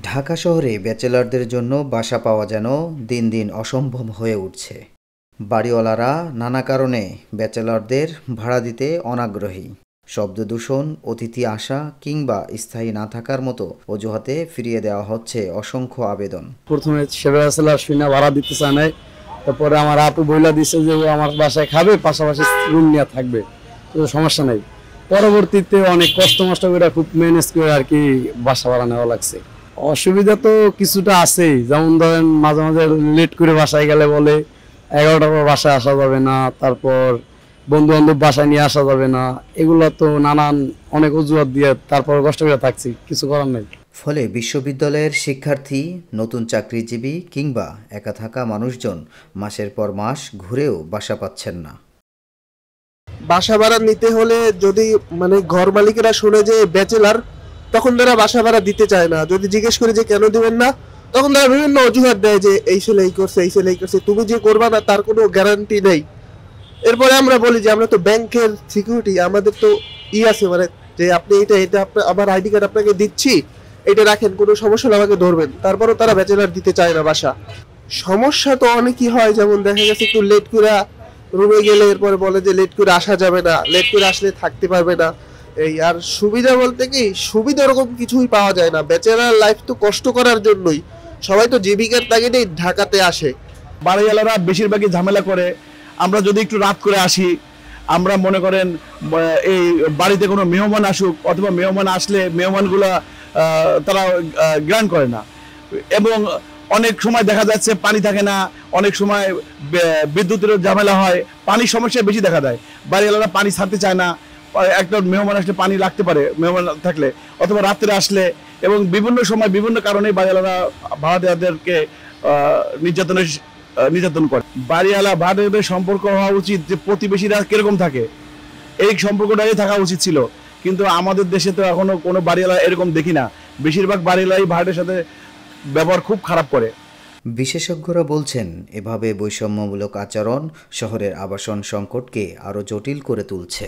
ঢাকা শহরে ব্যাচেলরদের জন্য বাসা পাওয়া যেন দিন দিন অসম্ভব হয়ে উঠছে। বাড়িওয়ালারা নানা কারণে ব্যাচেলরদের ভাড়া দিতে অনাগ্রহী। শব্দদূষণ, অতিথি আসা কিংবা স্থায়ী না থাকার মতো অজুহাতে ফিরিয়ে দেওয়া হচ্ছে অসংখ্য আবেদন। প্রথমে সেবা শুনে ভাড়া দিতে চায় নাই, তারপরে আমার আপু বইলা দিচ্ছে যে ও আমার বাসায় খাবে, পাশাপাশি রুম নিয়ে থাকবে, তো সমস্যা নেই। পরবর্তীতে অনেক কষ্ট মষ্ট করে খুব ম্যানেজ করে আর কি বাসা ভাড়া নেওয়া লাগছে। অসুবিধা তো কিছুটা আছেই, যেমন ধরেন মাঝে মাঝে লেট করে বাসায় গেলে বলে 11টার পর বাসায় আসা যাবে না, তারপর বন্ধু বান্ধব বাসায় নিয়ে আসা যাবে না, এগুলো তো নানান অনেক অজুহাত দিয়ে তারপর কষ্ট করে থাকছি, কিছু করার নেই। ফলে বিশ্ববিদ্যালয়ের শিক্ষার্থী, নতুন চাকরিজীবী কিংবা একা থাকা মানুষজন মাসের পর মাস ঘুরেও বাসা পাচ্ছেন না। বাসা ভাড়া নিতে হলে যদি ঘর মালিকেরা শুনে যে ব্যাচেলার, তখন তারা বাসা ভাড়া দিতে চায় না। যদি জিজ্ঞেস করে যে কেন দিবেন না, তখন তারা বিভিন্ন অজুহাত দেয় যে এই ছেলে এই করছে, এই ছেলে এই করছে। তুমি যে করবা না তার কোনো গ্যারান্টি নেই। এরপরে আমরা বলি যে আমরা তো ব্যাংকের সিকিউরিটি, আমাদের তো আছে, যে আপনি এটা আমার আইডি কার্ড আপনাকে দিচ্ছি, এটা রাখেন, কোনো সমস্যা হলে আমাকে ধরবেন। তারপরও তারা ব্যাচেলার দিতে চায় না বাসা। সমস্যা তো অনেকই হয়, যেমন দেখা গেছে একটু লেট করে রুমে গেলে এরপরে বলে যে লেট করে আসা যাবে না, লেট করে আসলে থাকতে পারবে না। এই আর সুবিধা বলতে কি, সুবিধা ওরকম কিছুই পাওয়া যায় না। ব্যাচেলার লাইফ তো কষ্ট করার জন্যই, সবাই তো জীবিকার তাগিদেই ঢাকাতে আসে। বাড়িওয়ালারা বেশিরভাগই ঝামেলা করে। আমরা যদি একটু রাত করে আসি, আমরা মনে করেন এই বাড়িতে কোনো মেহমান আসুক অথবা মেহমান আসলে মেহমানগুলা তারা গ্রান্ট করে না, এবং অনেক সময় দেখা যাচ্ছে পানি থাকে না, অনেক সময় বিদ্যুতের ঝামেলা হয়, পানির সমস্যা বেশি দেখা দেয়। বাড়িওয়ালারা পানি ছাড়তে চায় না, একটা মেহমান আসলে পানি লাগতে পারে মেহমান থাকলে, অথবা রাত্রে আসলে, এবং বিভিন্ন সময় বিভিন্ন কারণে বাড়িওয়ালারা ভাড়াটিয়াদেরকে নির্যাতন করে। বাড়িওয়ালা ভাড়াটিয়াদের সম্পর্ক হওয়া উচিত যে প্রতিবেশীরা কিরকম থাকে এই সম্পর্কটাই থাকা উচিত ছিল, কিন্তু আমাদের দেশে তো এখনো কোনো বাড়িওয়ালা এরকম দেখি না। বেশিরভাগ বাড়িওয়ালাই ভাড়াটিয়ার সাথে ব্যবহার খুব খারাপ করে। বিশেষজ্ঞরা বলছেন, এভাবে বৈষম্যমূলক আচরণ শহরের আবাসন সংকটকে আরও জটিল করে তুলছে।